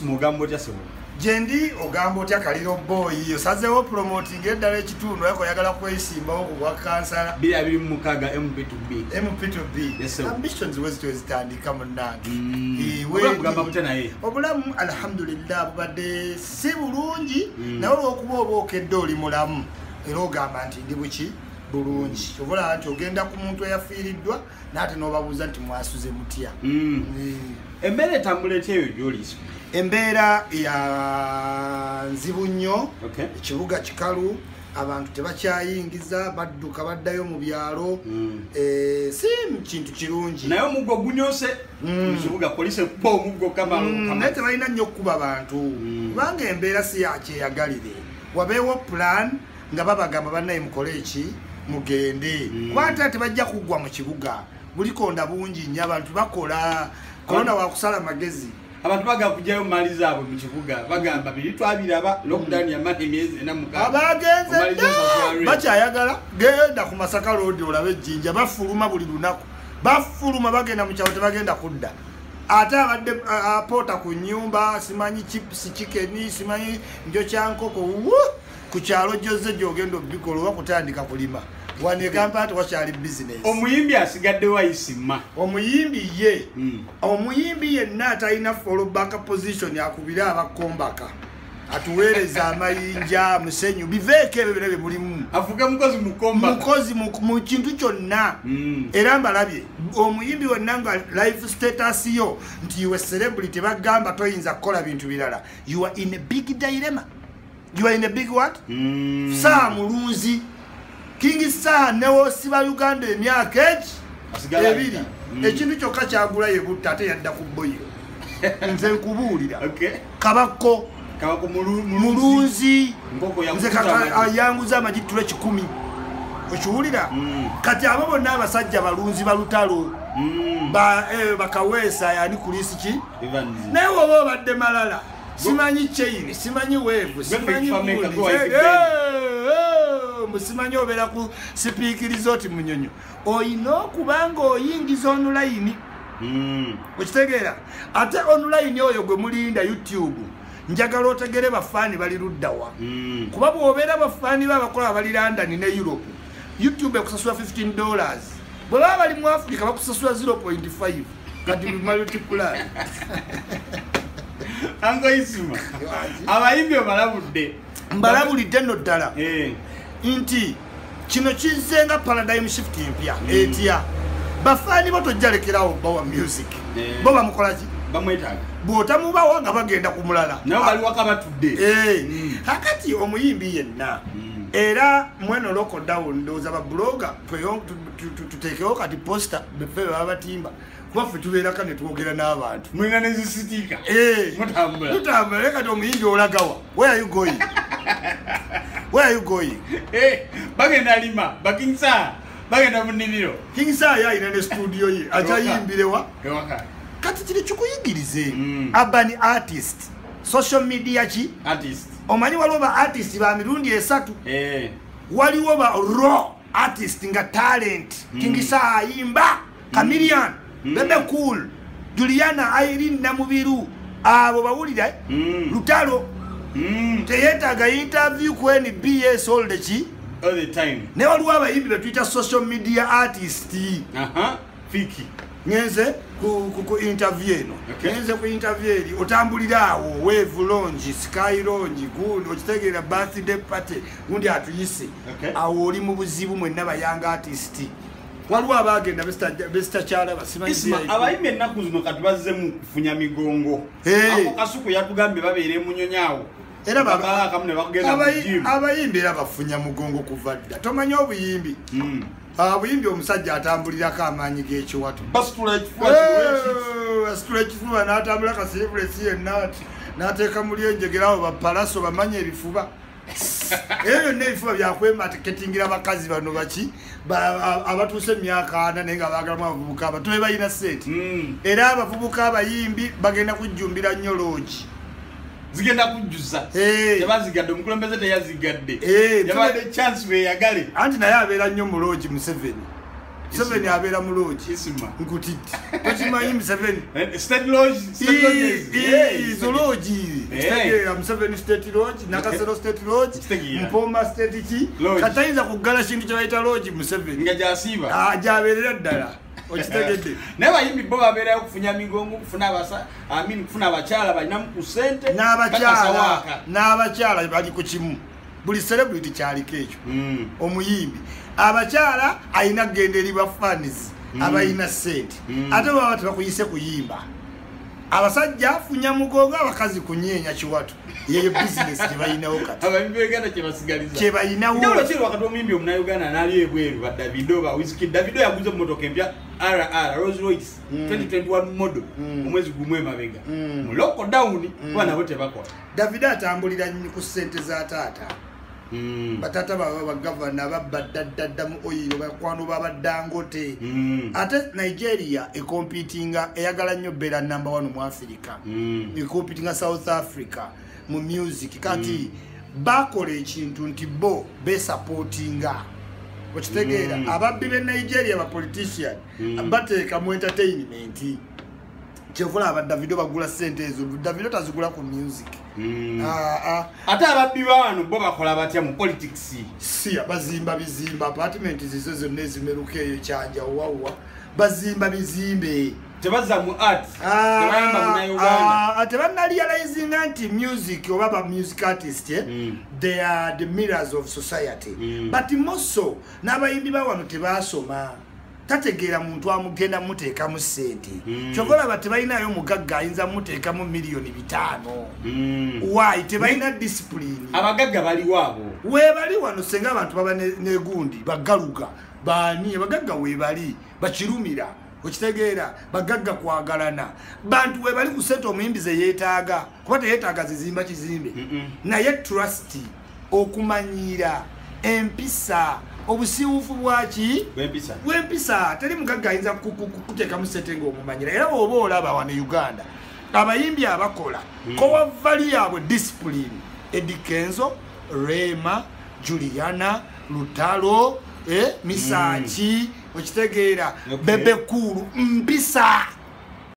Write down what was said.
mugambo kyase Jendi ogambo tya Kaliro boy yosazewo promoting eddala ekitundu yako yagala kwesimbawo ku kansala 2026 MP2B yes, ambitions wezi zitandika munange kugamba mute naye obulamu alhamdulillah bubadde si bulungi nawe olwokuba obookedde oli mulamu era ogamba nti ndi buki bulungi obula nti ogenda ku muntu eyafiiriddwa naate n'obabuuza nti mwasuze mutya embeera etambula etya eyo gy'oliiso embeera ya nzibu nnyo ekibuga kikalu abantu tebakyayingiza badduka baddayo mu byalo si kintu kirungi naye omuggo gunyose mu kibuga poliisi ekuba omuggo kamalo naye tebalina nnyo okukuba bantu kubanga embeera si yakyeyagalire wabeewo plan nga babagamba bannaye mukole eki mugende kuba ate tebajja kuggwa mu kibuga bulikonda bungi nnyo abantu bakola kolona wakusala magezi abantu baga kujjayo mali zaabwe mu kibuga bagamba biri twabiraba lockdown ya mali emyezi 4 abagenze bakyayagala genda ku Masaka road olabe ejjinja bafuluma buli lunaku bafuluma bagenda mu kyawo tebagenda kudda ate abadde apota ku nyumba simanyi chips chicken simanyi njo kyankoko ku kyalo jose gyogenda obikola oba kutandika kulima wane kampati wakyali business omuyimbi asigadde wayisima omuyimbi ye omuyimbi yenna atalina follow back position yakubira abakombaka atuweereza amayinja musenyu biveeke ebyo bye mulimu afuga mukozi mukomba mukozi mu kintu kyonna era mbalabye omuyimbi wonna nga life status yo nti iwe celebrity bagamba toyinza kukola bintu birala you are in a big dilemma you are in a big what saa mulunzi King Sir newo siba Uganda emyaka ebiri ekintu kyokka kyagula yebutta ate yadda ku boyo nze nkubuulira kabako mulunzi nze ayanguza amagitule 10 okiwulira kati abo bonna abasajja balunzi balutalo bakaweesa yani kulisi ki naye woba obadde malala simanyi chain simanyi wave simanyi musimanyi obera ku speaker oti munyonyo oyino kubanga oyingiza online okitegeera ate online oyo gwe mulinda YouTube njagala otegere bafani bali luddawa kuba bw'obeera bafani babakola bali London ne Europe YouTube ekusasula $15 bwe baba bali mu Africa bakusasula 0.5 kati multiply ango isuma abayimbi obalabudde mbalabulidde nno ddala inti kino kizenga paradigm shift empya etya bafani batojjalekerawo bawa music bo bamukolaki bamwetaaga bw'otamubawa nga bagenda ku mulala naye bali waka batudde hakati omuyimbi yenna era mweno loko down ndowooza babloga tuteekewo kati posta beffe baba batimba kuba ffe tubeeraka ne twogera n'abantu mwina nezisitiika mutambula naye kati omuyimbi olagawa where are you going where are you going bagenda lima King Sir bagenda mu nnimiro King Sir yalina ne studio ye akyayimbirewa kati kiri kikuyigirize urban artist social media ki artist omanyi waliwo ba artist ba mirundi 3 waliwo ba raw artist nga talent King Sir ayimba Chameleon Bebe Cool Juliana Irene Namubiru abo bawulira lutalo teyetaga interview ku NBS all the time ne waliwo abayimbi betuyita social media artist fiki nyenze ku interview eno nyenze ku interview eri otambulira awo wave lounge sky lounge good okitegeera birthday party undi atuyise awo oli mu buzibu mwenna bayanga artist waliwo abagenda Mr. Chala basimanyi abayimbi ennaku zino kati bazze mu kufunya migongo ako kasuku yatugambye babeere munyonyawo era abayimbi era bafunya mugongo kuva dda tomanyi obuyimbi obuyimbi omusajja atambulirako amaanyi g'ekiwato basitula ekifuba n'atambula kasirivulesi yenna n'ateeka muli enjegerawo bapalaso bamanya ebifuba ebyo byonna ebifuba byakwemaketingira abakazi bano baki abatuuse emyaka 4 naye nga baagalamu abavubuka abato be balina sente era abavubuka abayimbi bagenda kujjumbira nnyo loogi zigenda kujjuza yabazigadde omukulembeze teyazigadde yabadde chance beyagale anti naye abeera nnyo mu loogi Museveni abeera mu loogi nkutidde tokimanyi Museveni state lodge lodge ekitegeera Museveni State Lodge Nakasero State Lodge Mpoma State ki katayinza kuggala kintu kye bayita lodge Museveni nga gyasiiba gyabeerera ddala okitegedde naye bayimbi bo babeerayo okufunya migongo kufuna abakyala balinamu ku ssente n'abakyala bali ku kimu buli celebrity kyaliko ekyo omuyimbi abakyala ayina kgenda eri bafanizi abayina ssente ate baba tebakuyise kuyimba abasajja afunya mugongo abakazi kunyeenya kiwatu yeyo bizinesi gyebayinawo kati abayimbi Uganda kyebayinawo njawulo kiri wakati omuyimbi omunauganda n'ali ebweru ba Davido ba Wizkid. Davido yaguze mmotoka empya RR Rolls Royce 2021 model omwezi gumu emabega mu lockdown kuba nabo tebakola. Davido atambulira ku ssente za taata batata baba bagavana babadadda mu oil bakwano baba Dangote ate Nigeria competinga eyagala nnyo bera number 1 mu Africa competinga South Africa mu music kati bakola ekintu nti bo be supportinga okitegeera ababbi be Nigeria ba politician abateeka mu entertainment kyevula aba Davido bagula ssente ezo Davido tazigula ku music ate ababbi bano bo bakola batya mu politics si abazimba bizimba apartment zizo zonna ezimeruka eyo kyanja wawa bazimba bizimbe tebaza mu art tebayamba mu Uganda tebanalializing nti music oba ba music artist they are the mirrors of society but more so n'abayimbi bawano tebasoma tategeera muntu amugenda muteeka mu ssente kyokola batebalinayo omugagga ayinza muteeka mu miliyoni 5 why tebalina discipline abagagga baliwaabo weebali wano senga abantu baba negundi bagaluga baani abagagga weebali bakirumira okitegeera bagagga kwagalana bantu weebali ku ssente omuyimbi ze yeetaaga kuba teyeetaaga zizimba kizimbe naye trust okumanyira empisa obusiwufu bwaki wempisa teri mugagga ayinza kuteeka mu ssente ng'omumanyira era bw'oba olaba wano Uganda abayimbi abakola kowavali yaabwe discipline Eddie Kenzo Rema Juliana Lutalo Misaki okitegeera Bebe Kulu mpisa